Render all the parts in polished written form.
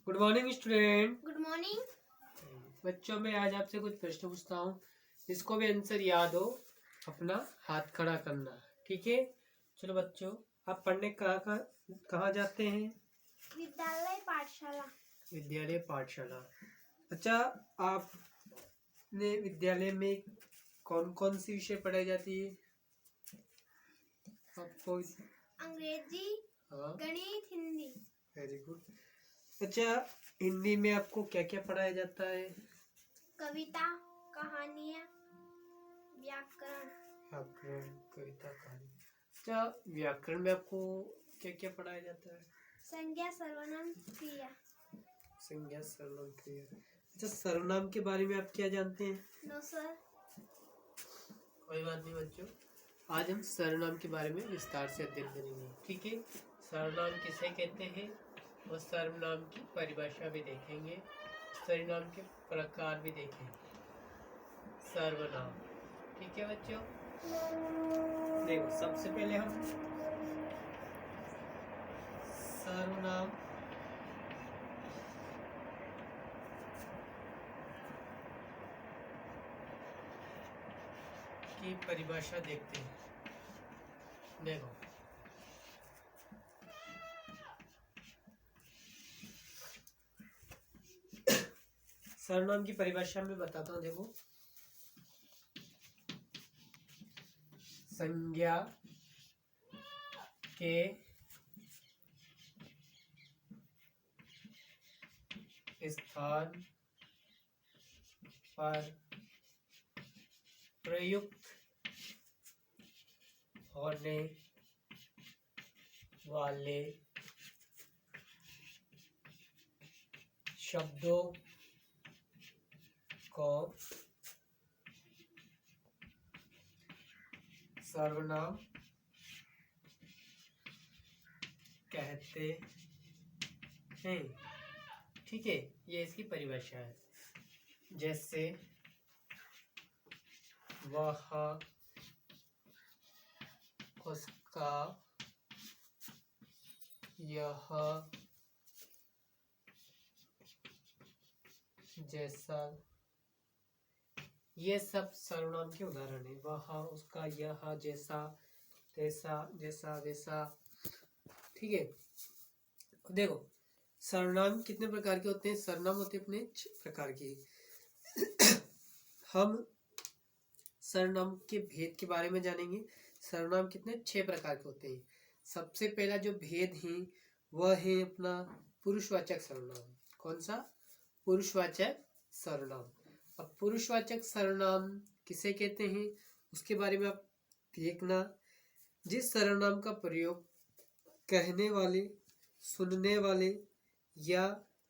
Good morning student. Good morning. बच्चों में आज आपसे कुछ प्रश्न पूछता हूँ, जिसको भी आंसर याद हो अपना हाथ खड़ा करना, ठीक है। चलो बच्चों, आप पढ़ने कहाँ जाते हैं? विद्यालय पाठशाला। विद्यालय पाठशाला। अच्छा, आपने विद्यालय में कौन कौन सी विषय पढ़ाई जाती है आपको? अंग्रेजी, हाँ, गणित, हिंदी। Very good. अच्छा, हिंदी में आपको क्या क्या पढ़ाया जाता है? कविता, कहानियाँ, व्याकरण। व्याकरण, कविता, कहानी। अच्छा, व्याकरण में आपको क्या क्या पढ़ाया जाता है? संज्ञा, सर्वनाम, क्रिया। संज्ञा, सर्वनाम, क्रिया। अच्छा, सर्वनाम के बारे में आप क्या जानते हैं? No sir. कोई बात नहीं बच्चों, आज हम सर्वनाम के बारे में विस्तार से अध्ययन करेंगे, ठीक है। सर्वनाम किसे कहते हैं और सर्वनाम की परिभाषा भी देखेंगे, सर्वनाम के प्रकार भी देखेंगे। सर्वनाम, ठीक है बच्चों। देखो, सबसे पहले हम सर्वनाम की परिभाषा देखते हैं। देखो, सर्वनाम की परिभाषा में बताता हूँ। देखो, संज्ञा के स्थान पर प्रयुक्त होने वाले शब्दों को सर्वनाम कहते हैं, ठीक है। ये इसकी परिभाषा है। जैसे वह, उसका, यह, जैसा, ये सब सर्वनाम के उदाहरण है। वह, उसका, यह, जैसा, तैसा, जैसा, वैसा, ठीक है। देखो, सर्वनाम कितने प्रकार के होते हैं? सर्वनाम होते हैं अपने 6 प्रकार के। हम सर्वनाम के भेद के बारे में जानेंगे। सर्वनाम कितने 6 प्रकार के होते हैं। सबसे पहला जो भेद है वह है अपना पुरुषवाचक सर्वनाम। कौन सा? पुरुषवाचक सर्वनाम। अब पुरुषवाचक सर्वनाम किसे कहते हैं उसके बारे में आप देखना। जिस सर्वनाम का प्रयोग कहने वाले, सुनने वाले या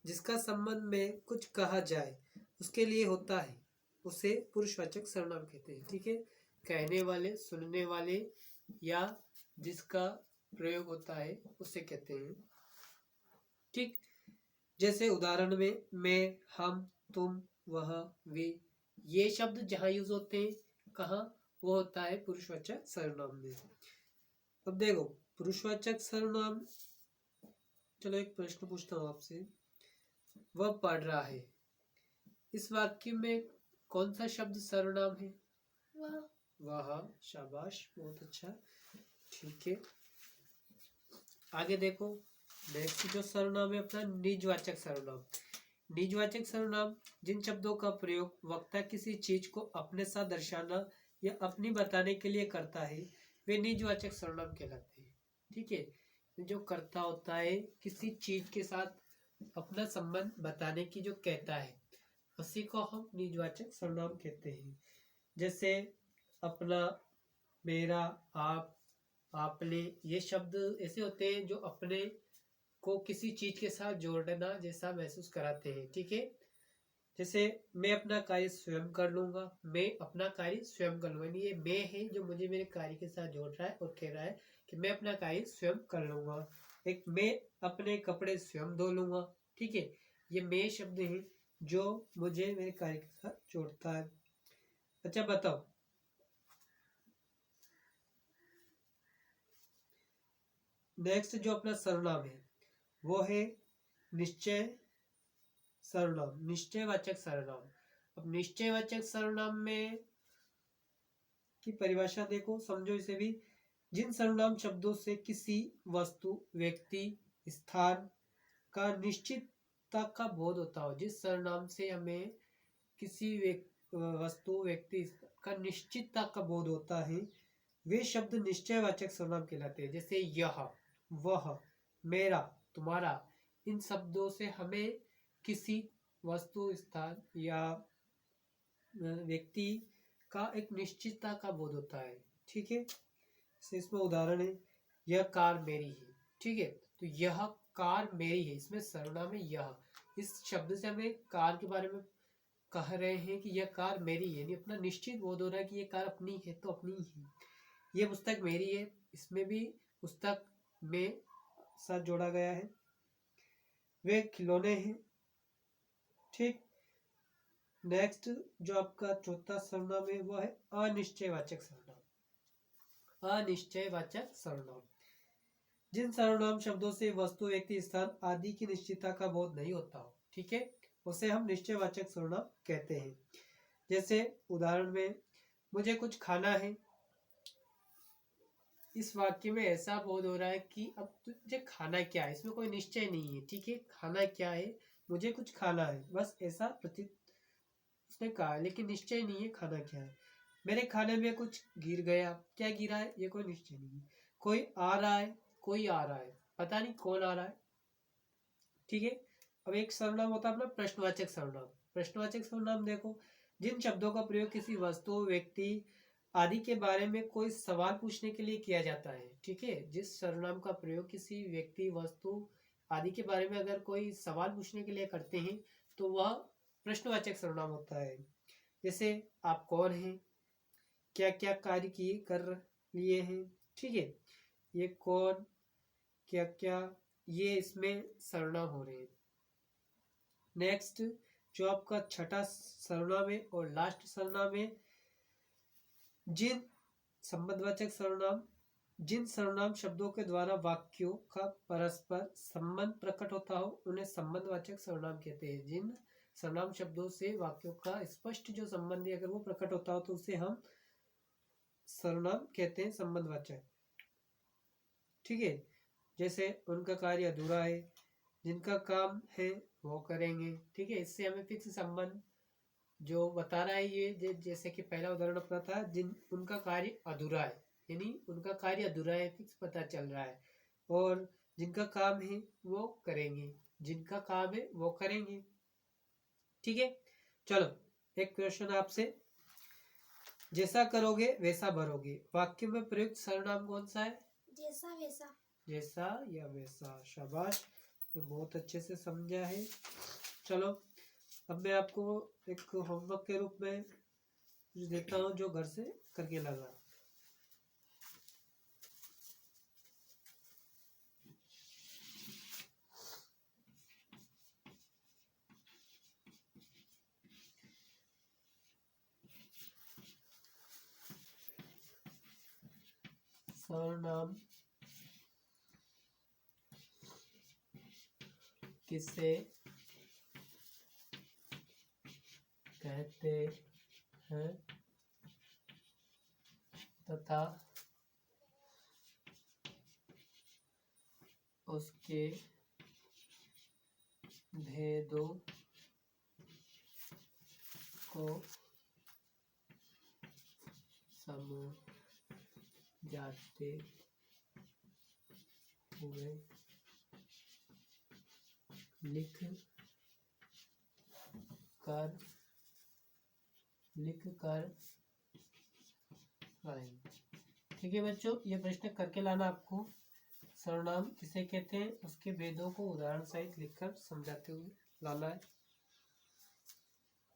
जिसका संबंध में कुछ कहा जाए उसके लिए होता है, उसे पुरुषवाचक सर्वनाम कहते हैं, ठीक है। कहने वाले, सुनने वाले या जिसका प्रयोग होता है उसे कहते हैं, ठीक। जैसे उदाहरण में मैं, हम, तुम, वह, वे, ये शब्द जहाँ यूज होते हैं कहाँ, वो होता है पुरुषवाचक सर्वनाम में। अब देखो, पुरुषवाचक सर्वनाम, चलो एक प्रश्न पूछता हूँ आपसे। वह पढ़ रहा है, इस वाक्य में कौन सा शब्द सर्वनाम है? वह। शाबाश, बहुत अच्छा, ठीक है। आगे देखो, नेक्स्ट जो सर्वनाम है अपना निजवाचक सर्वनाम। निजवाचक सर्वनाम जिन शब्दों का प्रयोग वक्ता किसी चीज को अपने साथ दर्शाना या अपनी बताने के लिए करता है वे निजवाचक सर्वनाम कहलाते हैं, ठीक है। जो कर्ता होता है किसी चीज के साथ अपना संबंध बताने की जो कहता है उसी को हम निजवाचक सर्वनाम कहते हैं। जैसे अपना, मेरा, आप, आपने, ये शब्द ऐसे होते हैं जो अपने को किसी चीज के साथ जोड़ना जैसा महसूस कराते हैं, ठीक है। जैसे मैं अपना कार्य स्वयं कर लूंगा, मैं अपना कार्य स्वयं कर लूंगा, ये मैं है जो मुझे मेरे कार्य के साथ जोड़ रहा है और कह रहा है कि मैं अपना कार्य स्वयं कर लूंगा। एक मैं अपने कपड़े स्वयं धो लूंगा, ठीक है। ये मैं शब्द है जो मुझे मेरे कार्य के साथ जोड़ता है। अच्छा बताओ, नेक्स्ट जो अपना सर्वनाम है वो है निश्चय, सर्वनाम, निश्चयवाचक सर्वनाम। अब निश्चयवाचक सर्वनाम में की परिभाषा देखो, समझो इसे भी। जिन सर्वनाम शब्दों से किसी वस्तु, व्यक्ति, स्थान का निश्चितता का बोध होता हो, जिस सर्वनाम से हमें किसी वस्तु, व्यक्ति का निश्चितता का बोध होता है, वे शब्द निश्चयवाचक सर्वनाम कहलाते हैं। जैसे यह, वह, मेरा, तुम्हारा। इन शब्दों से हमें किसी वस्तु, स्थान या व्यक्ति का एक निश्चितता का बोध होता है। ठीक है, इसमें उदाहरण है, यह कार मेरी है। ठीक है, तो यह कार मेरी है, इसमें सर्वनाम है यह। इस शब्द से हमें कार के बारे में कह रहे हैं कि यह कार मेरी है, यानी अपना निश्चित बोध हो रहा है कि यह कार अपनी है तो अपनी ही है। ये पुस्तक मेरी है, इसमें भी पुस्तक में साथ जोड़ा गया है। वे खिलौने हैं। ठीक, नेक्स्ट जो आपका चौथा सर्वनाम है वह है अनिश्चयवाचक सर्वनाम। अनिश्चयवाचक सर्वनाम, जिन सर्वनाम शब्दों से वस्तु, व्यक्ति, स्थान आदि की निश्चितता का बोध नहीं होता हो, ठीक है, उसे हम निश्चयवाचक सर्वनाम कहते हैं। जैसे उदाहरण में, मुझे कुछ खाना है। इस वाक्य में ऐसा बोध हो रहा है कि अब तुझे खाना क्या है, इसमें कोई निश्चय नहीं है। ठीक है, खाना क्या है, मुझे कुछ खाना है, बस ऐसा प्रतीत उसने कहा, लेकिन निश्चय नहीं है खाना क्या है। मेरे खाने में कुछ गिर गया, क्या गिरा है, ये कोई निश्चय नहीं है। कोई आ रहा है, कोई आ रहा है, पता नहीं कौन आ रहा है। ठीक है, अब एक सर्वनाम होता है अपना प्रश्नवाचक सर्वनाम। प्रश्नवाचक सर्वनाम देखो, जिन शब्दों का प्रयोग किसी वस्तु, व्यक्ति आदि के बारे में कोई सवाल पूछने के लिए किया जाता है। ठीक है, जिस सर्वनाम का प्रयोग किसी व्यक्ति, वस्तु आदि के बारे में अगर कोई सवाल पूछने के लिए करते हैं तो वह प्रश्नवाचक सर्वनाम होता है। जैसे आप कौन हैं, क्या क्या कार्य किए कर लिए हैं। ठीक है, ये कौन, क्या क्या, ये इसमें सर्वनाम हो रहे हैं। नेक्स्ट जो आपका छठा सर्वनाम है और लास्ट सर्वनाम है, जिन संबंधवाचक सर्वनाम, जिन सर्वनाम शब्दों के द्वारा वाक्यों का परस्पर संबंध प्रकट होता हो उन्हें संबंधवाचक सर्वनाम कहते हैं। जिन सर्वनाम शब्दों से वाक्यों का स्पष्ट जो संबंध है अगर वो प्रकट होता हो तो उसे हम सर्वनाम कहते हैं, संबंधवाचक। ठीक है, जैसे उनका कार्य अधूरा है, जिनका काम है वो करेंगे। ठीक है, इससे हमें फिक्स संबंध जो बता रहा है ये, जैसे कि पहला उदाहरण अपना था, जिन उनका कार्य अधूरा है, यानी उनका कार्य अधूरा है, फिक्स पता चल रहा है। और जिनका काम है वो करेंगे, जिनका काम है वो करेंगे। ठीक है, चलो एक क्वेश्चन आपसे, जैसा करोगे वैसा भरोगे, वाक्य में प्रयुक्त सर्वनाम कौन सा है? जैसा वैसा। जैसा या वैसा, शाबाश, बहुत अच्छे से समझा है। चलो अब मैं आपको एक होमवर्क के रूप में देता हूँ जो घर से करके लाना। सर्वनाम किसे कहते हैं तथा उसके भेदों को समझाते हुए लिख कर आएंगे। ठीक है बच्चों, ये प्रश्न करके लाना आपको। सर्वनाम किसे कहते हैं उसके भेदों को उदाहरण सहित लिखकर समझाते हुए लाना है।